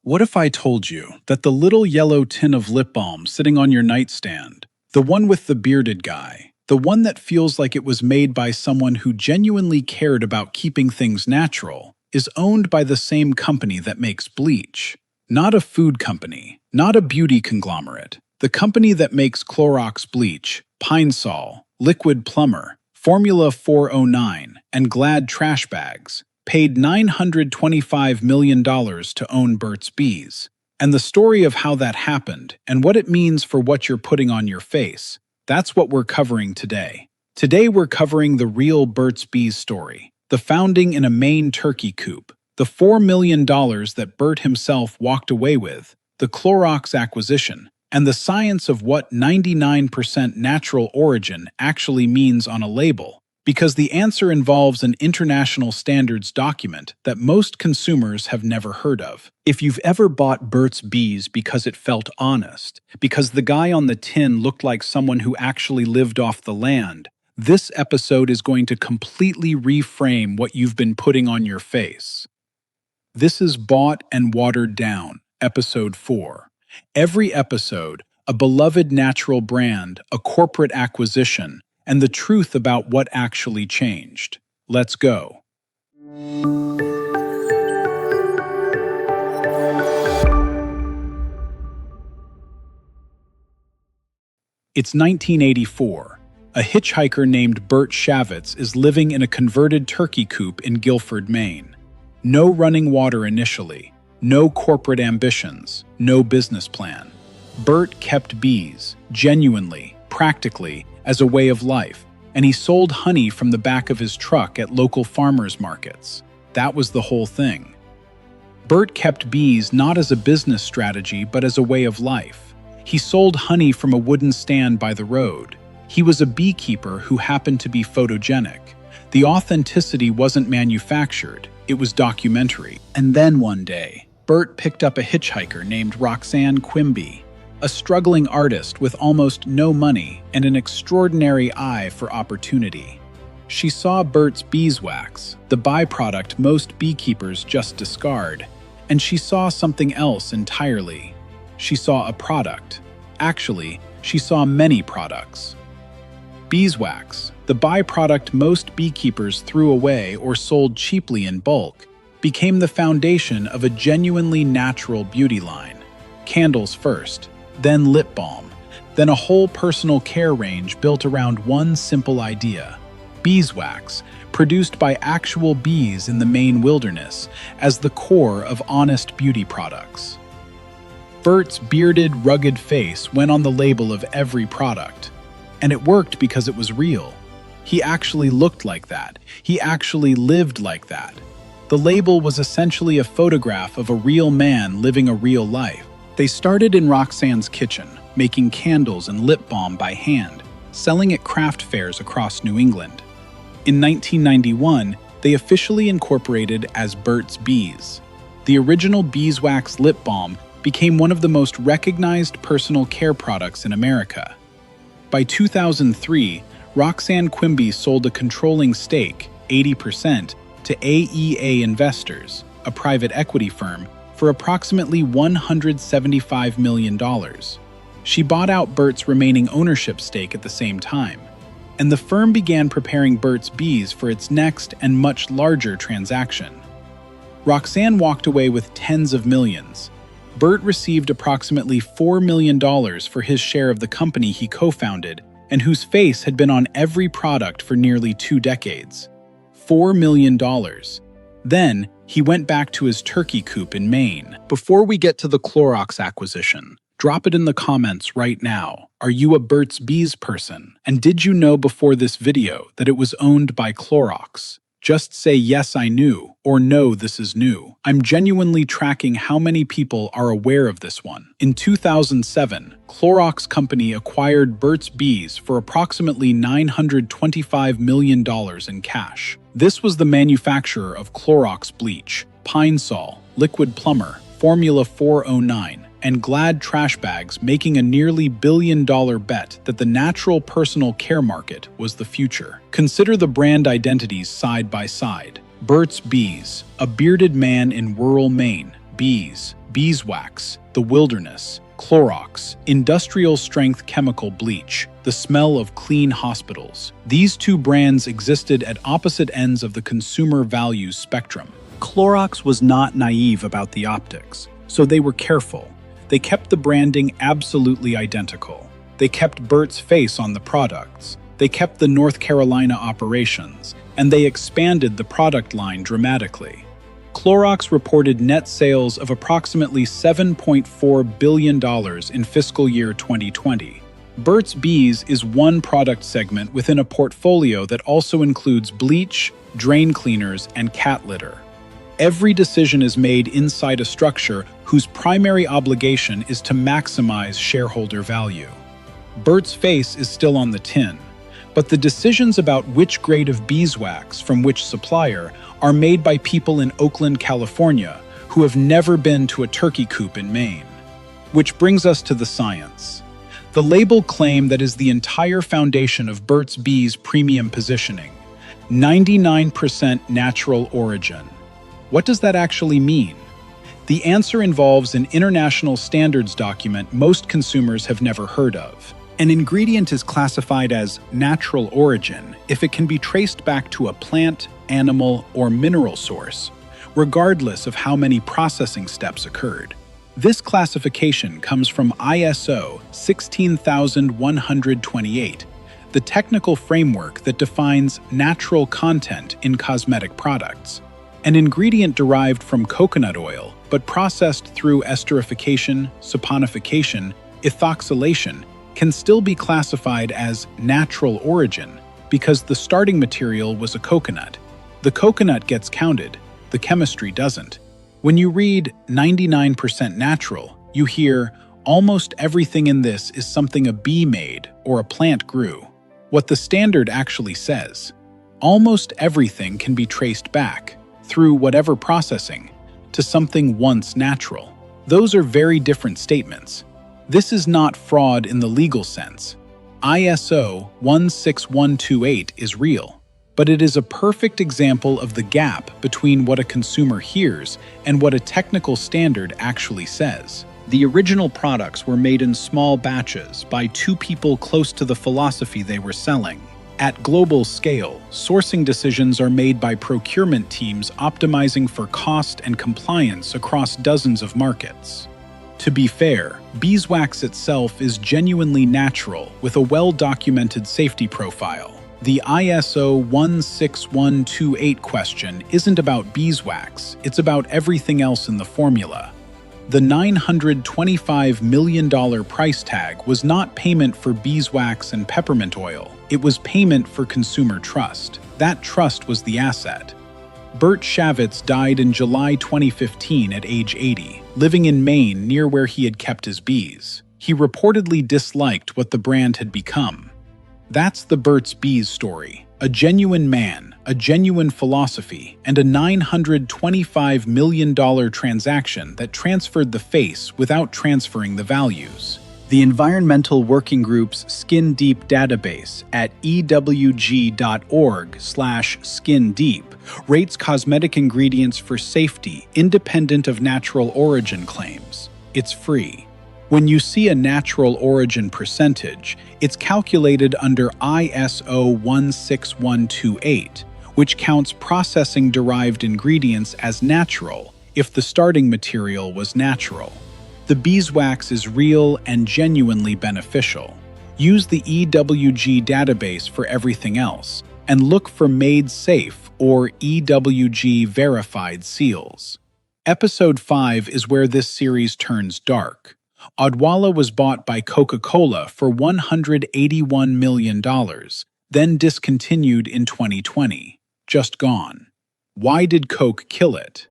What if I told you that the little yellow tin of lip balm sitting on your nightstand, the one with the bearded guy, the one that feels like it was made by someone who genuinely cared about keeping things natural, is owned by the same company that makes Bleach? Not a food company, not a beauty conglomerate. The company that makes Clorox Bleach, Pine Sol, Liquid Plumber, Formula 409, and Glad trash bags paid $925 million to own Burt's Bees. And the story of how that happened and what it means for what you're putting on your face, that's what we're covering today. Today we're covering the real Burt's Bees story, the founding in a Maine turkey coop, the $4 million that Burt himself walked away with, the Clorox acquisition, and the science of what 99% natural origin actually means on a label. Because the answer involves an international standards document that most consumers have never heard of. If you've ever bought Burt's Bees because it felt honest, because the guy on the tin looked like someone who actually lived off the land, this episode is going to completely reframe what you've been putting on your face. This is Bought and Watered Down, Episode 4. Every episode, a beloved natural brand, a corporate acquisition, and the truth about what actually changed. Let's go. It's 1984. A hitchhiker named Burt Shavitz is living in a converted turkey coop in Guilford, Maine. No running water initially, no corporate ambitions, no business plan. Burt kept bees, genuinely, practically, as a way of life, and he sold honey from the back of his truck at local farmers markets. That was the whole thing. Burt kept bees not as a business strategy but as a way of life. He sold honey from a wooden stand by the road. He was a beekeeper who happened to be photogenic. The authenticity wasn't manufactured, it was documentary. And then one day, Burt picked up a hitchhiker named Roxanne Quimby, a struggling artist with almost no money and an extraordinary eye for opportunity. She saw Burt's beeswax, the byproduct most beekeepers just discard, and she saw something else entirely. She saw a product. Actually, she saw many products. Beeswax, the byproduct most beekeepers threw away or sold cheaply in bulk, became the foundation of a genuinely natural beauty line. Candles first, then lip balm, then a whole personal care range built around one simple idea: beeswax, produced by actual bees in the Maine wilderness, as the core of honest beauty products. Burt's bearded, rugged face went on the label of every product, and it worked because it was real. He actually looked like that. He actually lived like that. The label was essentially a photograph of a real man living a real life. They started in Roxanne's kitchen, making candles and lip balm by hand, selling at craft fairs across New England. In 1991, they officially incorporated as Burt's Bees. The original Beeswax Lip Balm became one of the most recognized personal care products in America. By 2003, Roxanne Quimby sold a controlling stake, 80%, to AEA Investors, a private equity firm, for approximately $175 million. She bought out Burt's remaining ownership stake at the same time, and the firm began preparing Burt's Bees for its next and much larger transaction. Roxanne walked away with tens of millions. Burt received approximately $4 million for his share of the company he co-founded and whose face had been on every product for nearly 2 decades. $4 million. Then, he went back to his turkey coop in Maine. Before we get to the Clorox acquisition, drop it in the comments right now. Are you a Burt's Bees person? And did you know before this video that it was owned by Clorox? Just say yes, I knew, or no, this is new. I'm genuinely tracking how many people are aware of this one. In 2007, Clorox Company acquired Burt's Bees for approximately $925 million in cash. This was the manufacturer of Clorox Bleach, Pine Sol, Liquid Plumber, Formula 409, and Glad trash bags, making a nearly billion-dollar bet that the natural personal care market was the future. Consider the brand identities side by side. Burt's Bees, a bearded man in rural Maine, bees, beeswax, the wilderness, Clorox, industrial-strength chemical bleach, the smell of clean hospitals. These two brands existed at opposite ends of the consumer values spectrum. Clorox was not naive about the optics, so they were careful. They kept the branding absolutely identical. They kept Burt's face on the products. They kept the North Carolina operations, and they expanded the product line dramatically. Clorox reported net sales of approximately $7.4 billion in fiscal year 2020. Burt's Bees is one product segment within a portfolio that also includes bleach, drain cleaners, and cat litter. Every decision is made inside a structure whose primary obligation is to maximize shareholder value. Burt's face is still on the tin, but the decisions about which grade of beeswax from which supplier are made by people in Oakland, California, who have never been to a turkey coop in Maine. Which brings us to the science. The label claim that is the entire foundation of Burt's Bees' premium positioning: 99% natural origin. What does that actually mean? The answer involves an international standards document most consumers have never heard of. An ingredient is classified as natural origin if it can be traced back to a plant, animal, or mineral source, regardless of how many processing steps occurred. This classification comes from ISO 16128, the technical framework that defines natural content in cosmetic products. An ingredient derived from coconut oil, but processed through esterification, saponification, ethoxylation, can still be classified as natural origin because the starting material was a coconut. The coconut gets counted, the chemistry doesn't. When you read 99% natural, you hear almost everything in this is something a bee made or a plant grew. What the standard actually says: almost everything can be traced back, through whatever processing, to something once natural. Those are very different statements. This is not fraud in the legal sense. ISO 16128 is real, but it is a perfect example of the gap between what a consumer hears and what a technical standard actually says. The original products were made in small batches by two people close to the philosophy they were selling. At global scale, sourcing decisions are made by procurement teams optimizing for cost and compliance across dozens of markets. To be fair, beeswax itself is genuinely natural with a well-documented safety profile. The ISO 16128 question isn't about beeswax, it's about everything else in the formula. The $925 million price tag was not payment for beeswax and peppermint oil, it was payment for consumer trust. That trust was the asset. Burt Shavitz died in July 2015 at age 80, living in Maine near where he had kept his bees. He reportedly disliked what the brand had become. That's the Burt's Bees story. A genuine man, a genuine philosophy, and a $925 million transaction that transferred the face without transferring the values. The Environmental Working Group's Skin Deep database at ewg.org/Skin Deep rates cosmetic ingredients for safety independent of natural origin claims. It's free. When you see a natural origin percentage, it's calculated under ISO 16128, which counts processing-derived ingredients as natural if the starting material was natural. The beeswax is real and genuinely beneficial. Use the EWG database for everything else, and look for Made Safe or EWG verified seals. Episode 5 is where this series turns dark. Odwalla was bought by Coca-Cola for $181 million, then discontinued in 2020. Just gone. Why did Coke kill it?